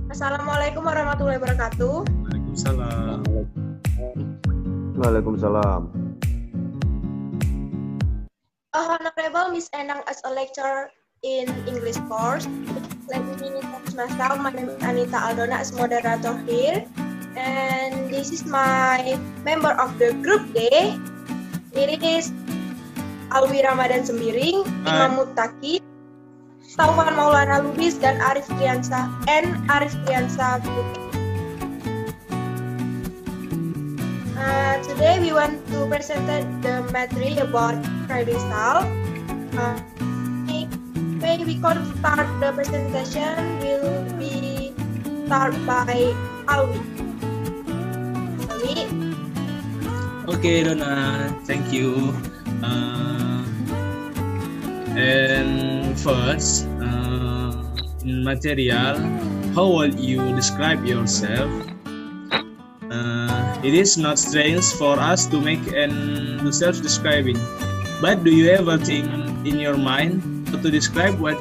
Assalamualaikum warahmatullahi wabarakatuh. Waalaikumsalam. Waalaikumsalam. Honorable Miss Enang as a lecturer in English course. Let me introduce myself. My name is Anita Aldona as moderator here. And this is my member of the group day. It is Alwi Ramadhan Sembiring, Imam Muttaqin, Taufan Maulana Lubis, dan Arif Triansyah Putra. Today we want to present the material about Triansyah. When we can start the presentation will be start by Alwi. Okay, Donna, thank you. And first, in material, how will you describe yourself? It is not strange for us to make and do self-describing, but do you ever think in your mind how to describe what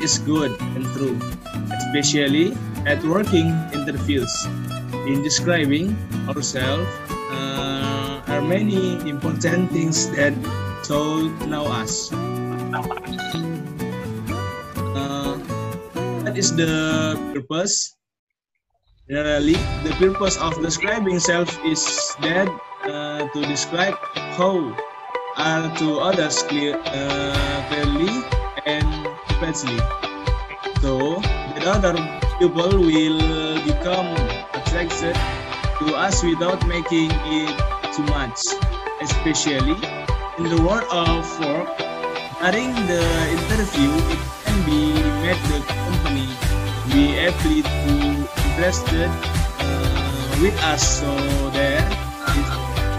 is good and true, especially at working interviews? In describing ourselves, are many important things that should know us. What is the purpose? Generally, the purpose of describing self is that to describe how are to others clearly and precisely, so that other people will become attracted to us without making it too much, especially in the world of work. During the interview, it can be made the company be able to interested with us, so there is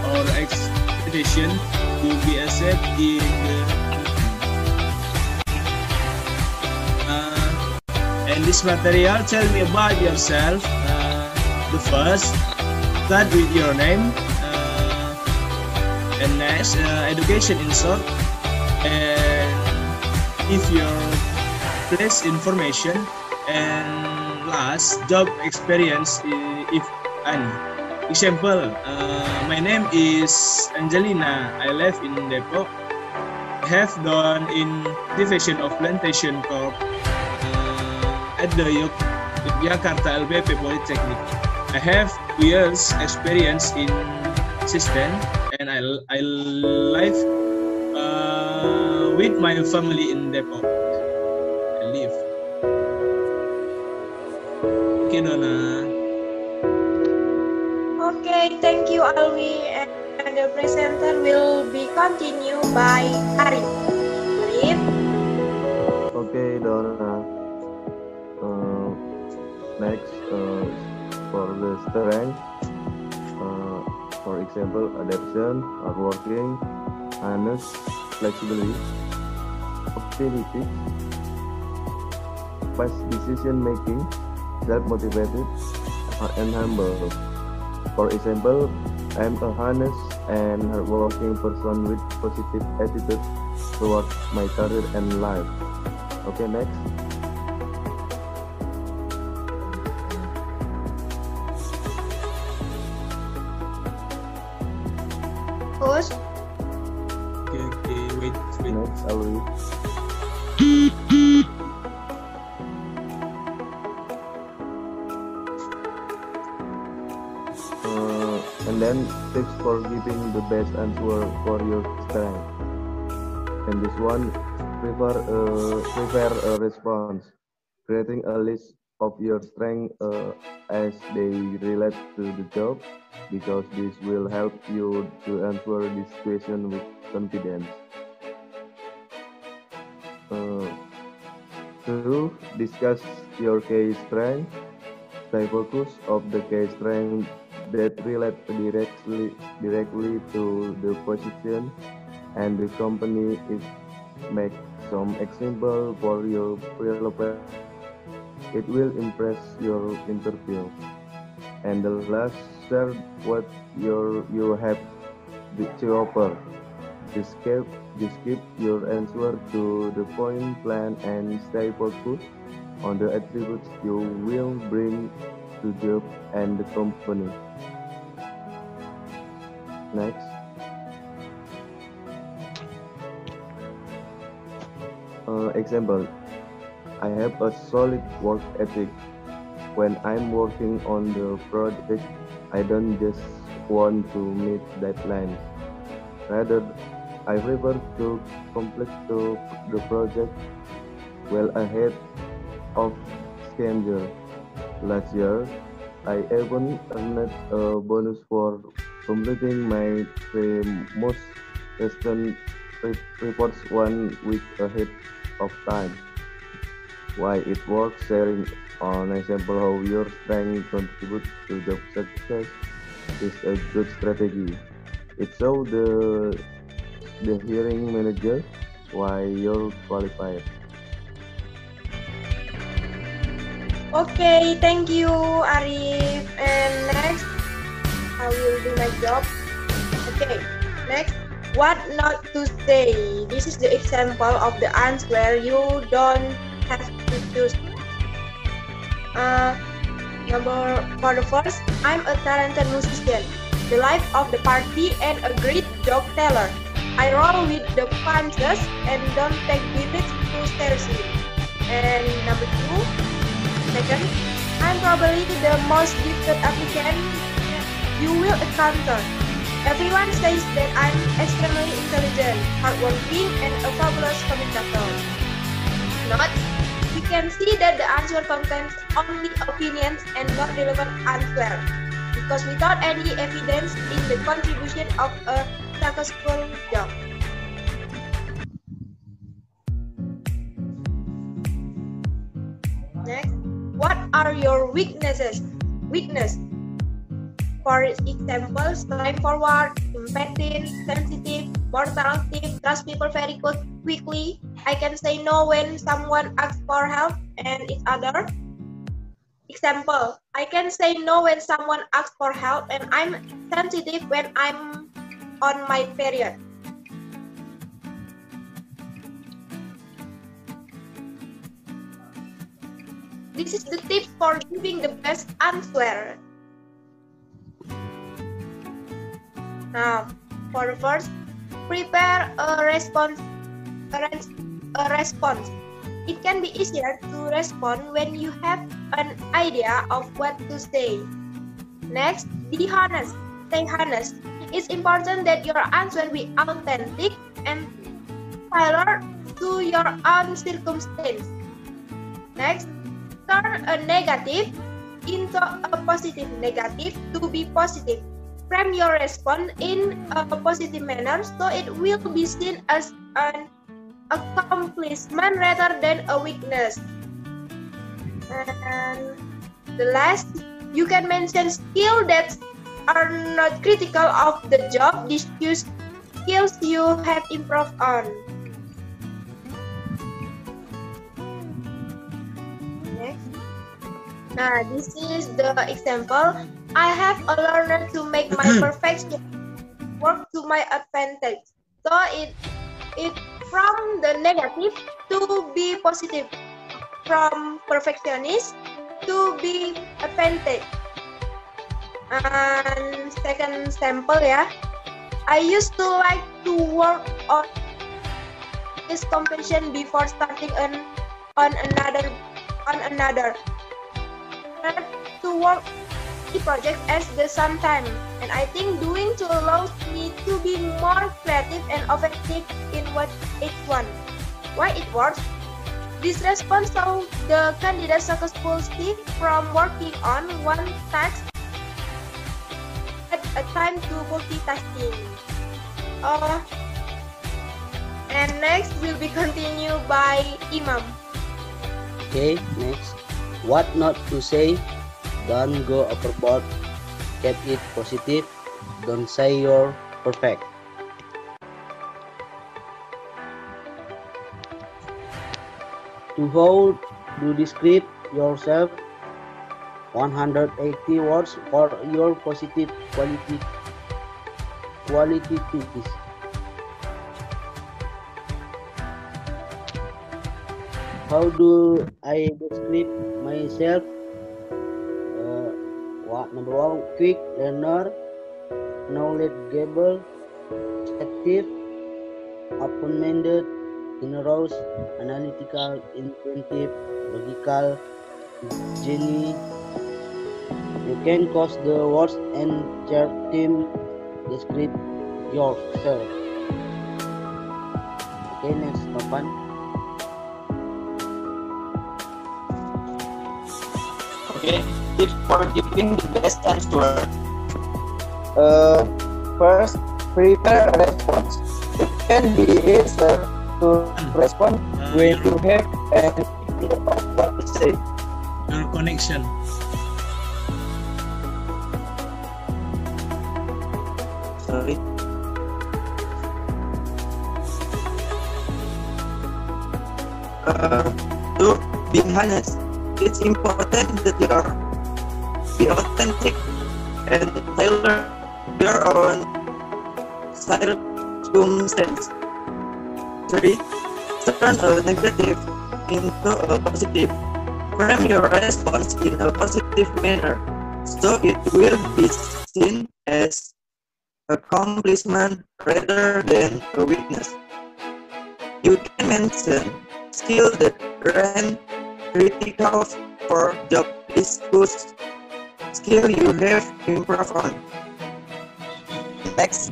our expectation to be accepted in the and this material. Tell me about yourself. The first, start with your name, and next, education in short, and if your place information, and last, job experience if any. Example, my name is Angelina. I live in Depok. I have done in division of plantation corp at the Yogyakarta LBP Polytechnic. I have 2 years experience in system, and I live with my family in Depok. I live. Okay, Donna. Okay, thank you, Alwi. And the presenter will be continued by Arif. Arif. Okay, Donna. Next, for the strength, for example, adaptation, hardworking, honest, flexibility, optimistic, fast decision making, self-motivated, and humble. For example, I'm a honest and hardworking person with positive attitude towards my career and life. Okay, next. Host. Okay, wait. Next, Alwi. And then tips for giving the best answer for your strength. And this one, prepare a response, creating a list of your strengths as they relate to the job, because this will help you to answer this question with confidence. 2. Discuss your key strength. Stay focused of the key strength that relate directly to the position and the company. Is make some example for your relevant. It will impress your interview. And the last, share what you have to offer. Just keep your answer to the point, plan, and stay focused on the attributes you will bring to job and the company. Next. Example, I have a solid work ethic. When I'm working on the project, I don't just want to meet deadlines. Rather, I prefer to complete the project well ahead of schedule. Last year, I even earned a bonus for completing my three most recent reports 1 week ahead of time. Why it works? Sharing an example how your strength contributes to job success is a good strategy. It shows the hiring manager why you're qualified. Okay, thank you, Arif. And next, I will do my job. Okay, next, what not to say. This is the example of the answer you don't have to choose. For the first, I'm a talented musician, the life of the party, and a great joke teller. I roll with the punches and don't take limits too seriously. And number two, second, I'm probably the most gifted applicant you will encounter. Everyone says that I'm extremely intelligent, hardworking, and a fabulous communicator. Not, we can see that the answer contains only opinions and not relevant answer, because without any evidence in the contribution of a successful job. Next, what are your weaknesses? Weakness. For example, straightforward, impatient, sensitive, more talkative, trust people very quickly. I can say no when someone asks for help, and it's other. Example, I can say no when someone asks for help, and I'm sensitive when I'm on my period. This is the tip for giving the best answer. Now, for the first, prepare a response. It can be easier to respond when you have an idea of what to say. Next, be honest. Stay honest. It's important that your answer be authentic and tailored to your own circumstance. Next, turn a negative into a positive. Negative to be positive. Frame your response in a positive manner so it will be seen as an accomplishment rather than a weakness. And the last, you can mention skills that are not critical of the job. Discuss skills you have improved on. Next. Now, this is the example. I have learned to make my perfection work to my advantage. So it from the negative to be positive, from perfectionist to be advantage. And second sample ya, I used to like to work on this competition before starting on another. To work the project at the same time, and I think doing so allows me to be more creative and effective in what each one. Why it works? This response shows the candidate successful shift from working on one task at a time to multitasking. And next will be continued by Imam. Okay, next. What not to say? Don't go overboard. Keep it positive. Don't say you're perfect. To how to describe yourself? 180 words for your positive qualities. How do I describe myself? Number one, quick learner, knowledgeable, active, open-minded, generous, analytical, inventive, logical, genie. You can cause the words and chart team describe yourself. Okay, next, Taufan. Okay, tips for giving the best answer. First, prepare a response. It can be easier to respond when you have an idea of what to say. Your connection. Sorry. To being honest, it's important that you are be authentic and tailor your own circumstance. 3. Turn a negative into a positive. Frame your response in a positive manner, so it will be seen as accomplishment rather than a weakness. You can mention skills that aren't critical for job discuss skill you have improved on. Next.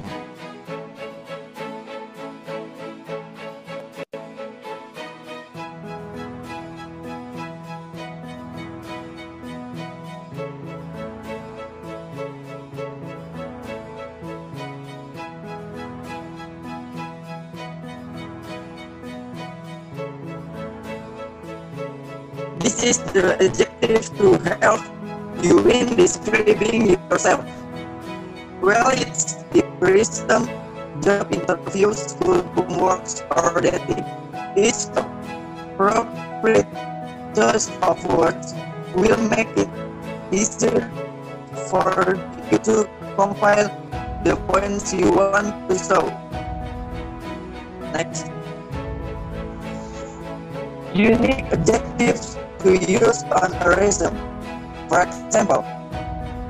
This is the adjective to help you in describing yourself. Well, it's some job interviews, school homeworks, or dating. Each appropriate choice of words will make it easier for you to compile the points you want to show. Next. Unique adjectives to use on a resume. For example,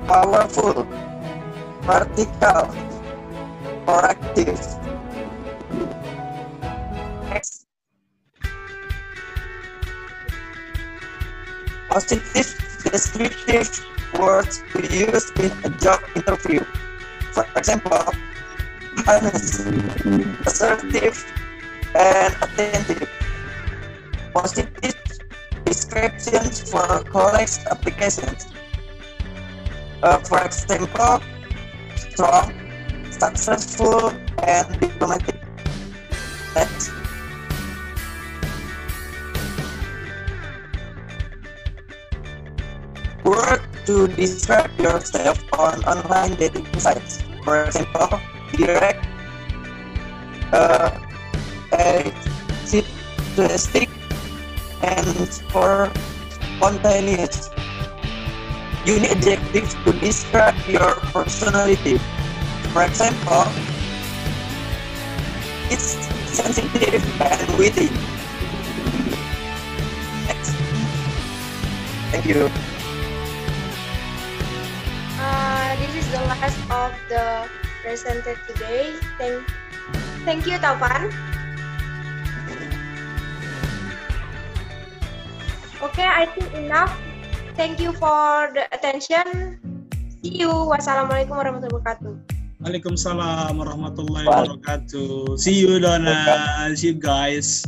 powerful, vertical, proactive. Next. Positive descriptive words to use in a job interview. For example, honest, assertive, and attentive. Positive descriptions for college applications. For example, strong, successful, and diplomatic. Next. Word to describe yourself on online dating sites. For example, direct, enthusiastic, and for spontaneous. Unique adjectives to describe your personality. For example, it's sensitive and witty. Next. Thank you. This is the last of the presented today. Thank you, Taufan. Okay, I think enough. Thank you for the attention. See you. Wassalamualaikum warahmatullahi wabarakatuh. Waalaikumsalam warahmatullahi wabarakatuh. See you, Donna. See you guys.